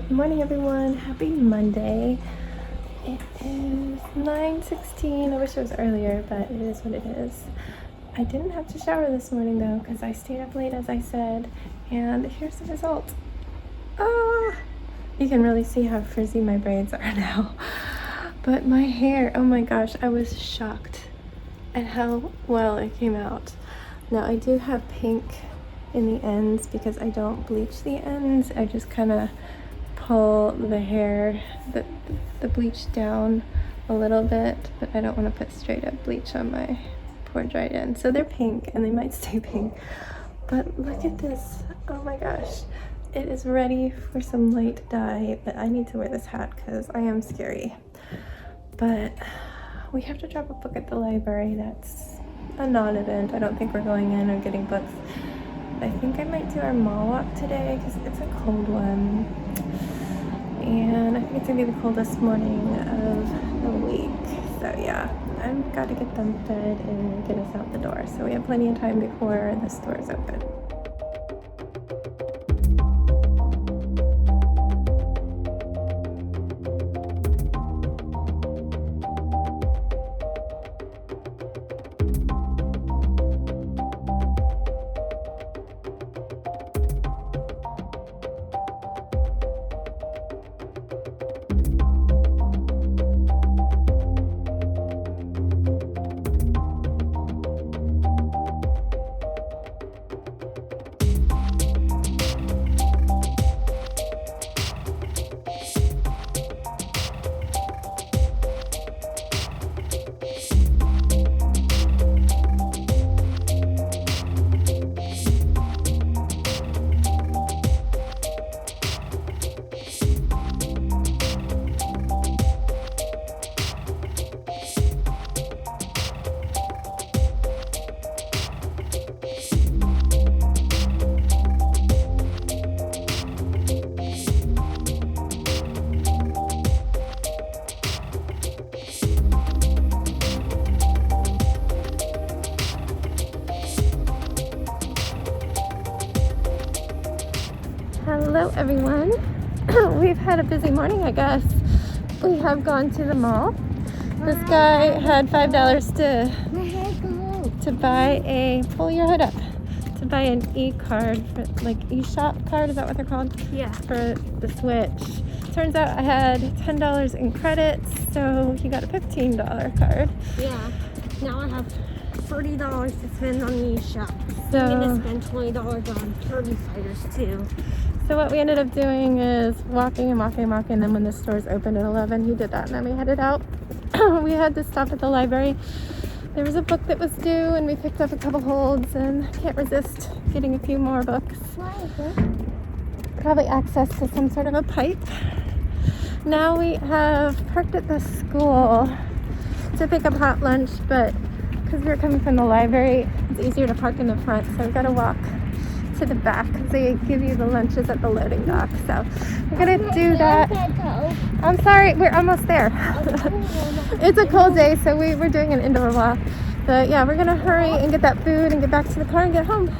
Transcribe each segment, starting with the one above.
Good morning, everyone. Happy Monday. It is 9:16. I wish it was earlier, but it is what it is. I didn't have to shower this morning though because I stayed up late, as I said, and here's the result. You can really see how frizzy my braids are now. But my hair, oh my gosh, I was shocked at how well it came out. Now I do have pink in the ends because I don't bleach the ends. I just kind of pull the hair, the bleach down a little bit, but I don't want to put straight up bleach on my poor dried ends. So they're pink and they might stay pink. But look at this. Oh my gosh. It is ready for some light dye, but I need to wear this hat because I am scary. But we have to drop a book at the library. That's a non-event. I don't think we're going in or getting books. I think I might do our mall walk today because it's a cold one. And I think it's gonna be the coldest morning of the week. So yeah, I've got to get them fed and get us out the door. So we have plenty of time before the stores open. Hello everyone. We've had a busy morning, I guess. We have gone to the mall. This guy had $5 to buy a, pull your hood up, to buy an e-card, for, like e-shop card, is that what they're called? Yeah. For the Switch. Turns out I had $10 in credits, so he got a $15 card. Yeah. Now I have $30 to spend on the shop. So I'm gonna spend $20 on turkey fighters too. So what we ended up doing is walking, and then when the stores opened at 11, he did that, and then we headed out. We had to stop at the library. There was a book that was due, and we picked up a couple holds, and can't resist getting a few more books. Why is it? Probably access to some sort of a pipe. Now we have parked at the school to pick up hot lunch, but because we were coming from the library, it's easier to park in the front, so we've got to walk to the back because they give you the lunches at the loading dock. So we're gonna do that. I'm sorry, we're almost there. It's a cold day, so we're doing an indoor walk. But yeah, we're gonna hurry and get that food and get back to the car and get home.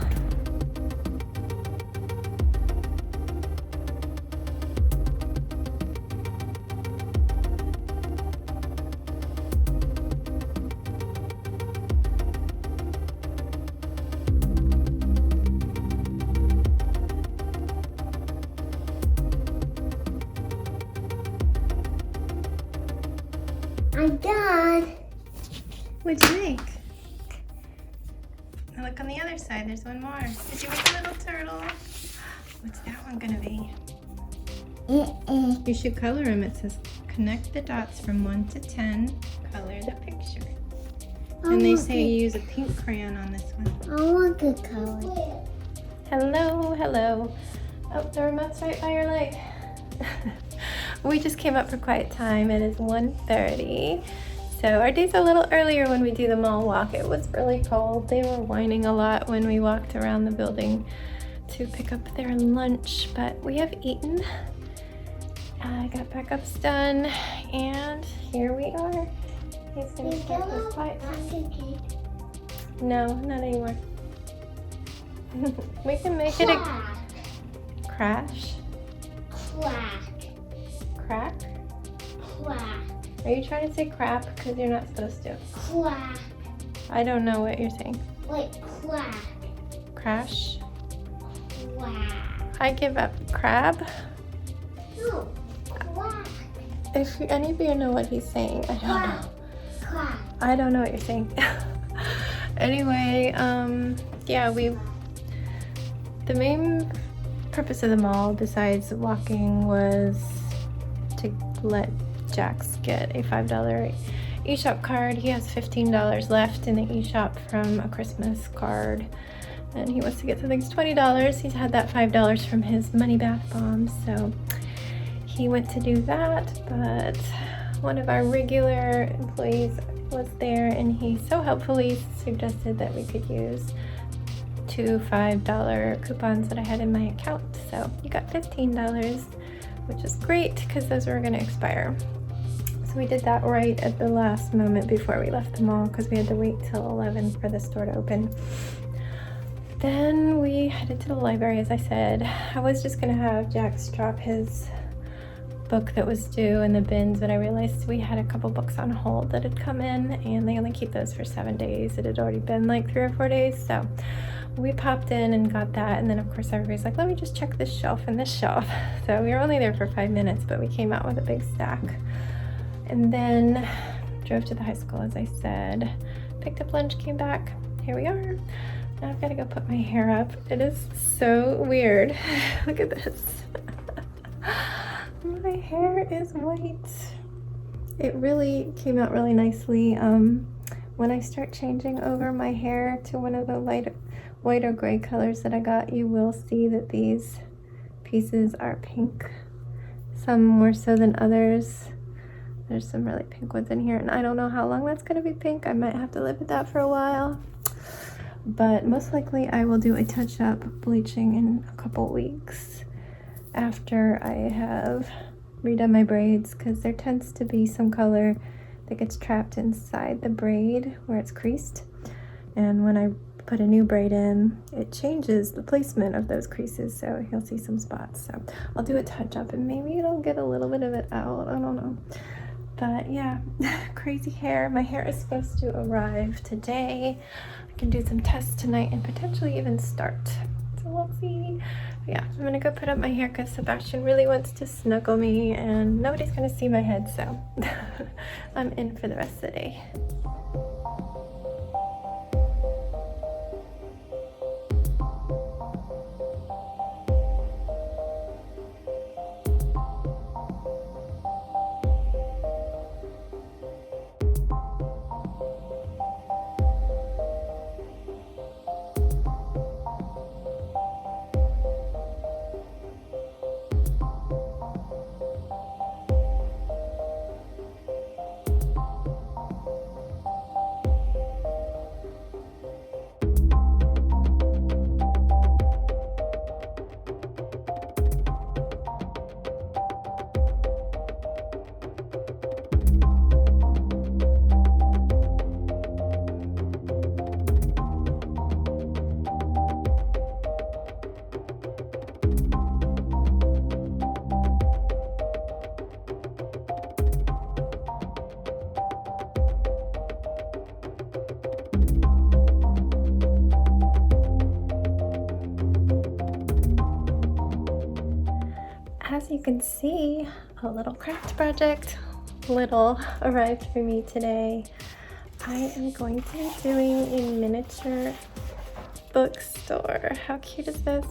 I'm done. What'd you make? Now look on the other side, there's one more. Did you make a little turtle? What's that one gonna be? You should color them. It says connect the dots from 1 to 10, color the picture. And they say you use a pink crayon on this one. I want the color. Hello. Oh, the remote's right by your leg. We just came up for quiet time. It is 1:30. So our day's a little earlier when we do the mall walk. It was really cold. They were whining a lot when we walked around the building to pick up their lunch, but we have eaten. I got backups done, and here we are. He's gonna start this quiet time. No, not anymore. We can make it a crash. Crack. crack? Quack. Are you trying to say crap? Because you're not supposed to. Quack. I don't know what you're saying. Like quack. Crash? Quack. I give up. Crab? No. Quack. If any of you know what he's saying, I don't know. Quack. I don't know what you're saying. Anyway, yeah, the main purpose of the mall besides walking was to let Jax get a $5 eShop card. He has $15 left in the eShop from a Christmas card, and he wants to get something that's $20. He's had that $5 from his money bath bombs, so he went to do that, but one of our regular employees was there, and he so helpfully suggested that we could use 2 $5 coupons that I had in my account. So you got $15, which is great because those were going to expire. So we did that right at the last moment before we left the mall because we had to wait till 11 for the store to open. Then we headed to the library, as I said. I was just going to have Jax drop his book that was due in the bins, but I realized we had a couple books on hold that had come in, and they only keep those for 7 days. It had already been like 3 or 4 days, so we popped in and got that. And then of course everybody's like, let me just check this shelf and this shelf. So we were only there for 5 minutes, but we came out with a big stack, and then drove to the high school, as I said, picked up lunch, came back. Here we are. Now I've got to go put my hair up. It is so weird. Look at this. My hair is white. It really came out really nicely. When I start changing over my hair to one of the white or gray colors that I got, you will see that these pieces are pink. Some more so than others. There's some really pink ones in here, and I don't know how long that's going to be pink. I might have to live with that for a while. But most likely I will do a touch-up bleaching in a couple weeks after I have redone my braids, because there tends to be some color that gets trapped inside the braid where it's creased, and when I put a new braid in, it changes the placement of those creases, so you'll see some spots. So I'll do a touch-up and maybe it'll get a little bit of it out. I don't know, but yeah. Crazy hair. My hair is supposed to arrive today. I can do some tests tonight and potentially even start. So we'll see. Yeah, I'm gonna go put up my hair because Sebastian really wants to snuggle me, and nobody's gonna see my head, so I'm in for the rest of the day. As you can see, a little craft project, arrived for me today. I am going to be doing a miniature bookstore. How cute is this?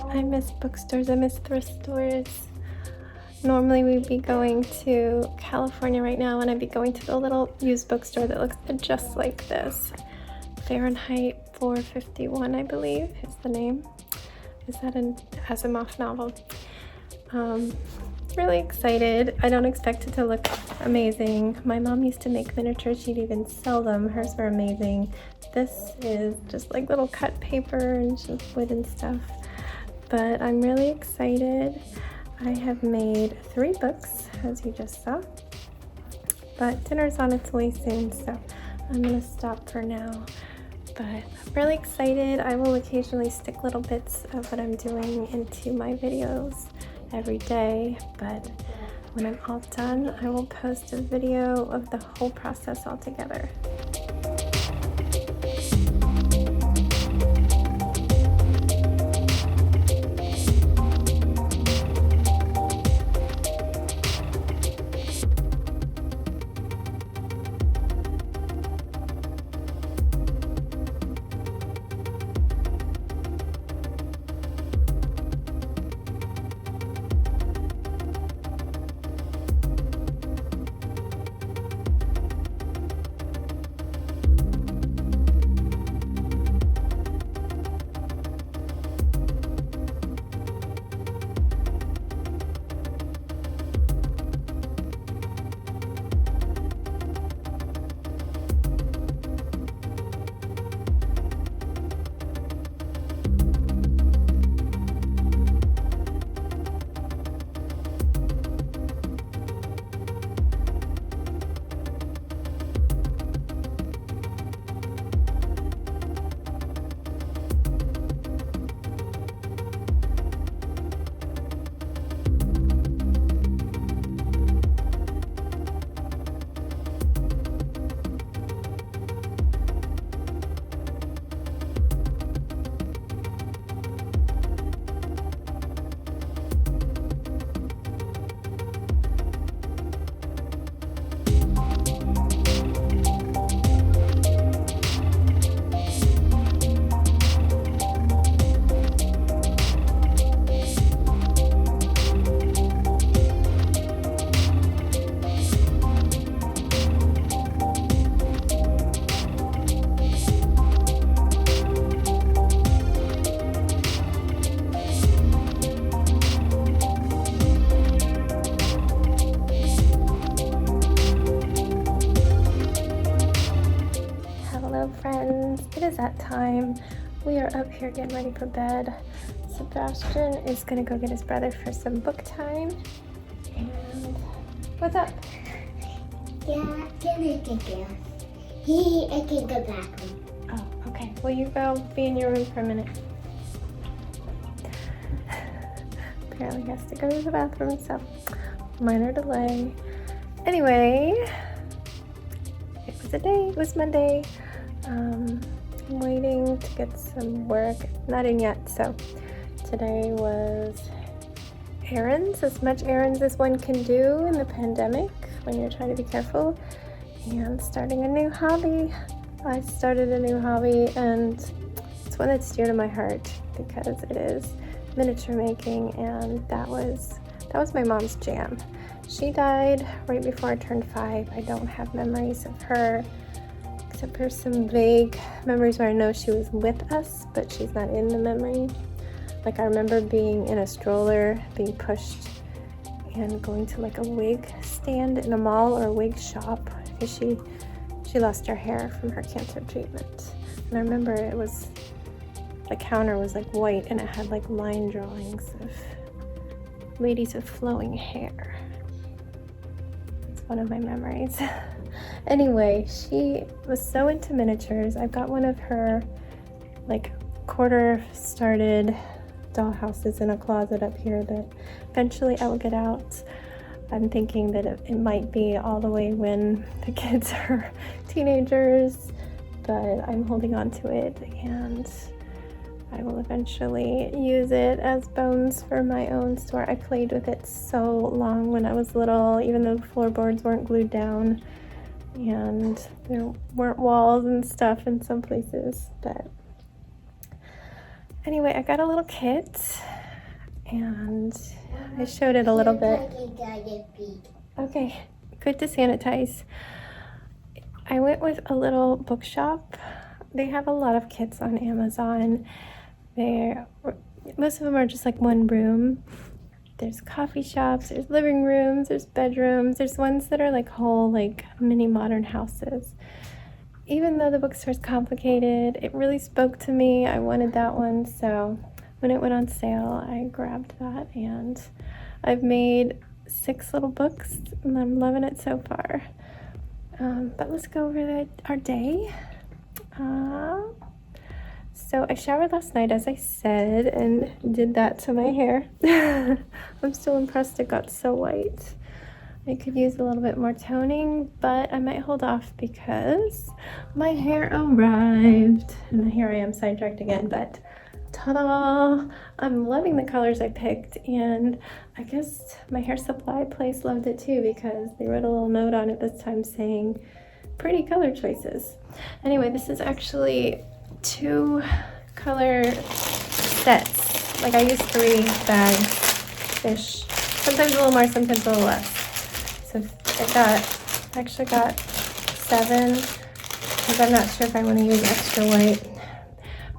I miss bookstores, I miss thrift stores. Normally we'd be going to California right now, and I'd be going to the little used bookstore that looks just like this. Fahrenheit 451, I believe, is the name. Is that an Asimov novel? Really excited. I don't expect it to look amazing. My mom used to make miniatures. She'd even sell them. Hers were amazing. This is just like little cut paper and just wood and stuff. But I'm really excited. I have made 3 books, as you just saw. But dinner's on its way soon, so I'm gonna stop for now. But I'm really excited. I will occasionally stick little bits of what I'm doing into my videos every day, but When I'm all done, I will post a video of the whole process all together. Hello friends, it is that time. We are up here getting ready for bed. Sebastian is gonna go get his brother for some book time. And what's up? Yeah, can I go? I can go back home. Oh, okay. Will you go be in your room for a minute? Apparently has to go to the bathroom, so minor delay. Anyway, it was Monday. I'm waiting to get some work, not in yet, so today was errands, as much errands as one can do in the pandemic when you're trying to be careful, and starting a new hobby. I started a new hobby, and it's one that's dear to my heart because it is miniature making, and that was my mom's jam. She died right before I turned 5. I don't have memories of her, except for some vague memories where I know she was with us, but she's not in the memory. Like I remember being in a stroller, being pushed, and going to like a wig stand in a mall or a wig shop because she lost her hair from her cancer treatment. And I remember the counter was like white and it had like line drawings of ladies with flowing hair. It's one of my memories. Anyway, she was so into miniatures. I've got one of her like quarter started dollhouses in a closet up here that eventually I will get out. I'm thinking that it might be all the way when the kids are teenagers, but I'm holding on to it, and I will eventually use it as bones for my own store. I played with it so long when I was little, even though the floorboards weren't glued down and there weren't walls and stuff in some places. But anyway, I got a little kit and I showed it a little bit. Okay, good to sanitize. I went with a little bookshop. They have a lot of kits on Amazon. Most of them are just like one room. There's coffee shops, there's living rooms, there's bedrooms, there's ones that are like whole like mini modern houses. Even though the bookstore's complicated, it really spoke to me. I wanted that one, so when it went on sale, I grabbed that, and I've made 6 little books, and I'm loving it so far. But let's go over our day. So I showered last night, as I said, and did that to my hair. I'm still impressed it got so white. It could use a little bit more toning, but I might hold off because my hair arrived. And here I am sidetracked again, but ta-da! I'm loving the colors I picked, and I guess my hair supply place loved it too because they wrote a little note on it this time saying pretty color choices. Anyway, this is actually 2 color sets. Like I used 3 bags-ish. Sometimes a little more, sometimes a little less. So I actually got 7 because I'm not sure if I want to use extra white.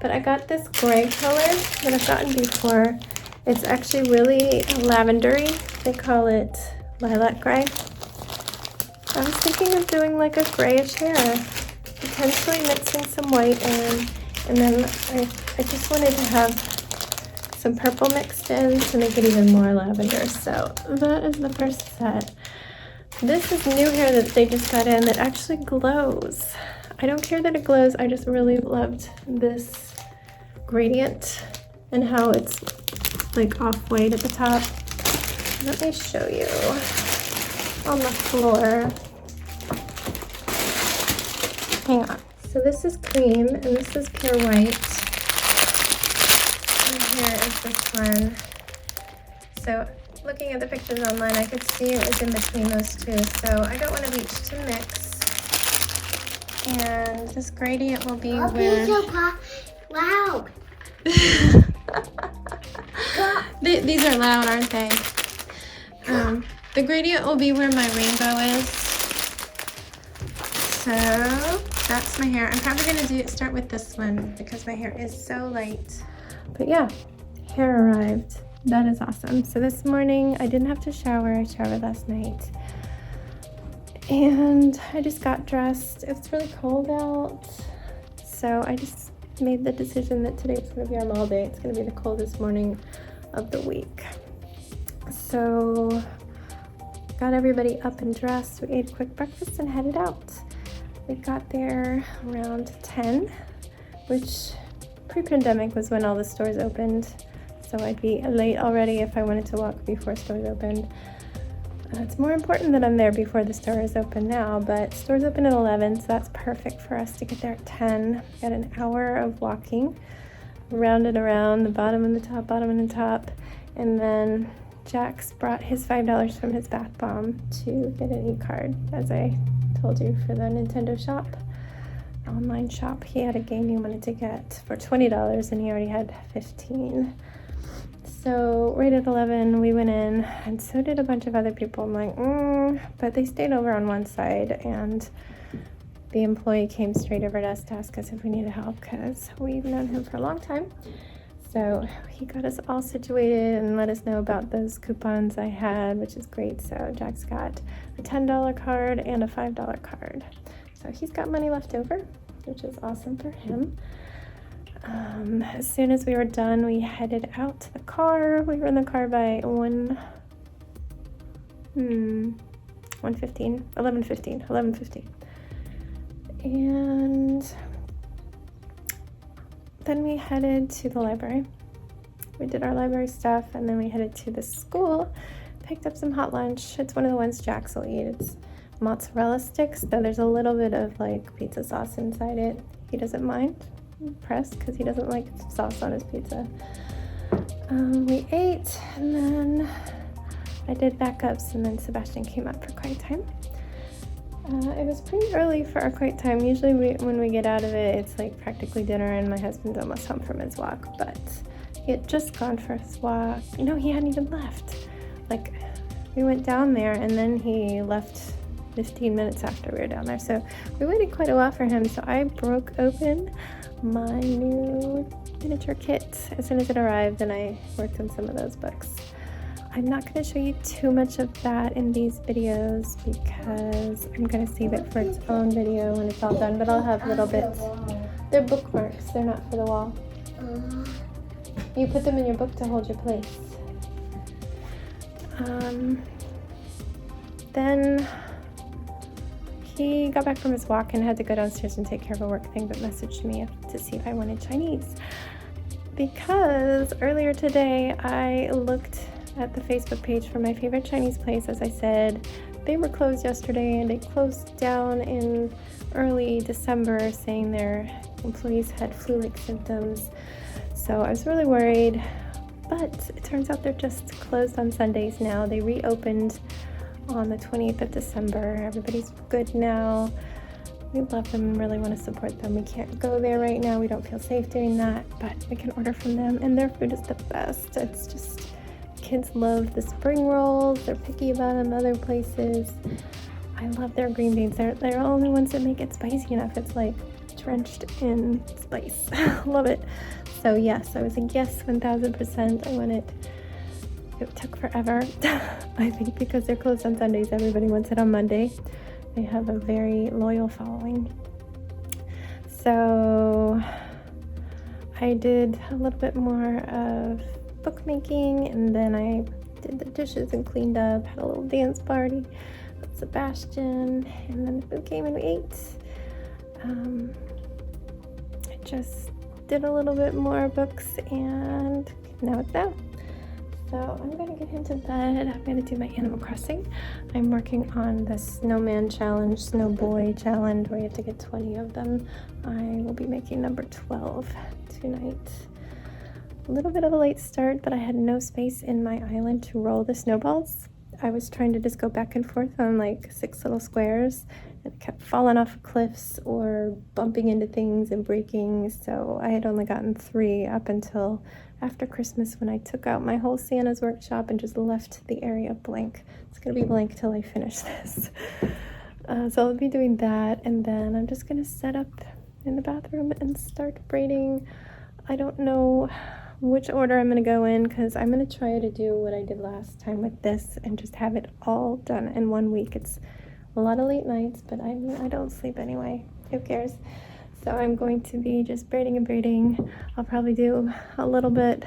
But I got this gray color that I've gotten before. It's actually really lavendery. They call it lilac gray. I was thinking of doing like a grayish hair, potentially mixing some white in, and then I just wanted to have some purple mixed in to make it even more lavender. So that is the first set. This is new hair that they just got in that actually glows. I don't care that it glows, I just really loved this gradient and how it's like off-white at the top. Let me show you on the floor. Hang on. So this is cream and this is pure white. And here is this one. So looking at the pictures online, I could see it was in between those two. So I got one of each to mix. And this gradient will be where... Wow. These are loud, aren't they? The gradient will be where my rainbow is. So that's my hair. I'm probably gonna start with this one because my hair is so light. But yeah, hair arrived. That is awesome. So this morning I didn't have to shower. I showered last night. And I just got dressed. It's really cold out. So I just made the decision that today's gonna be our mall day. It's gonna be the coldest morning of the week. So got everybody up and dressed. We ate a quick breakfast and headed out. We got there around 10, which pre-pandemic was when all the stores opened. So I'd be late already if I wanted to walk before stores opened. It's more important that I'm there before the stores open now, but stores open at 11, so that's perfect for us to get there at 10. Got an hour of walking around and around, the bottom and the top, bottom and the top, and then Jax brought his $5 from his bath bomb to get an e-card, as I told you, for the Nintendo shop, online shop. He had a game he wanted to get for $20 and he already had 15. So right at 11 we went in, and so did a bunch of other people. I'm like, but they stayed over on one side, and the employee came straight over to us to ask us if we needed help because we've known him for a long time. So he got us all situated and let us know about those coupons I had, which is great. So Jack's got a $10 card and a $5 card. So he's got money left over, which is awesome for him. As soon as we were done, we headed out to the car. We were in the car by 11:15. And then we headed to the library. We did our library stuff, and then we headed to the school, picked up some hot lunch. It's one of the ones Jax will eat. It's mozzarella sticks, though there's a little bit of like pizza sauce inside it. He doesn't mind. I'm impressed because he doesn't like sauce on his pizza. We ate, and then I did backups, and then Sebastian came up for quiet time. It was pretty early for our quiet time. Usually when we get out of it, it's like practically dinner and my husband's almost home from his walk, but he had just gone for his walk. No, he hadn't even left. Like, we went down there and then he left 15 minutes after we were down there. So we waited quite a while for him. So I broke open my new miniature kit as soon as it arrived, and I worked on some of those books. I'm not going to show you too much of that in these videos because I'm going to save it for its own video when it's all done, but I'll have little bits. They're bookmarks, they're not for the wall. You put them in your book to hold your place. Then he got back from his walk and had to go downstairs and take care of a work thing, but messaged me to see if I wanted Chinese. Because earlier today I looked at the Facebook page for my favorite Chinese place, as I said, they were closed yesterday, and they closed down in early December, saying their employees had flu-like symptoms. So I was really worried, but it turns out they're just closed on Sundays now. They reopened on the 28th of December. Everybody's good now. We love them and really want to support them. We can't go there right now. We don't feel safe doing that, but we can order from them, and their food is the best. It's just, kids love the spring rolls. They're picky about them other places. I love their green beans. They're the only ones that make it spicy enough. It's like drenched in spice. Love it. So yes, I was a yes 1000%. I want it. It took forever. I think because they're closed on Sundays, everybody wants it on Monday. They have a very loyal following. So I did a little bit more of bookmaking, and then I did the dishes and cleaned up, had a little dance party with Sebastian, and then the food came and we ate. I just did a little bit more books, and now it's out. So I'm gonna get into bed. I'm gonna do my Animal Crossing. I'm working on the Snowman Challenge, Snow Boy Challenge, where you have to get 20 of them. I will be making number 12 tonight. A little bit of a late start, but I had no space in my island to roll the snowballs. I was trying to just go back and forth on like 6 little squares, and it kept falling off of cliffs or bumping into things and breaking. So I had only gotten 3 up until after Christmas, when I took out my whole Santa's workshop and just left the area blank. It's gonna be blank till I finish this. So I'll be doing that, and then I'm just gonna set up in the bathroom and start braiding. I don't know which order I'm gonna go in, because I'm gonna try to do what I did last time with this and just have it all done in 1 week. It's a lot of late nights, but I mean, I don't sleep anyway. Who cares? So I'm going to be just braiding and braiding. I'll probably do a little bit.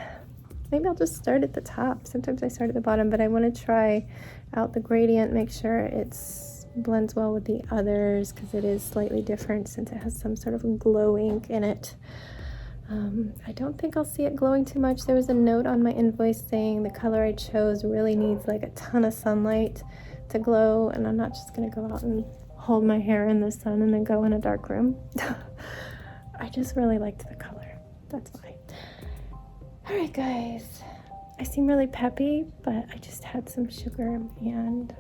Maybe I'll just start at the top. Sometimes I start at the bottom, but I want to try out the gradient, make sure it's blends well with the others, because it is slightly different since it has some sort of glow ink in it. I don't think I'll see it glowing too much. There was a note on my invoice saying the color I chose really needs like a ton of sunlight to glow, and I'm not just gonna go out and hold my hair in the sun and then go in a dark room. I just really liked the color. That's why. All right, guys. I seem really peppy, but I just had some sugar, and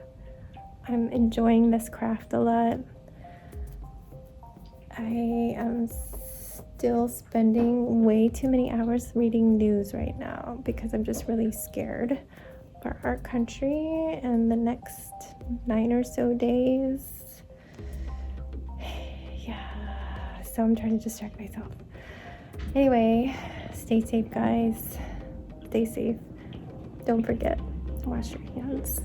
I'm enjoying this craft a lot. I am still spending way too many hours reading news right now because I'm just really scared for our country and the next 9 or so days. Yeah, so I'm trying to distract myself. Anyway, stay safe, guys. Stay safe. Don't forget to wash your hands.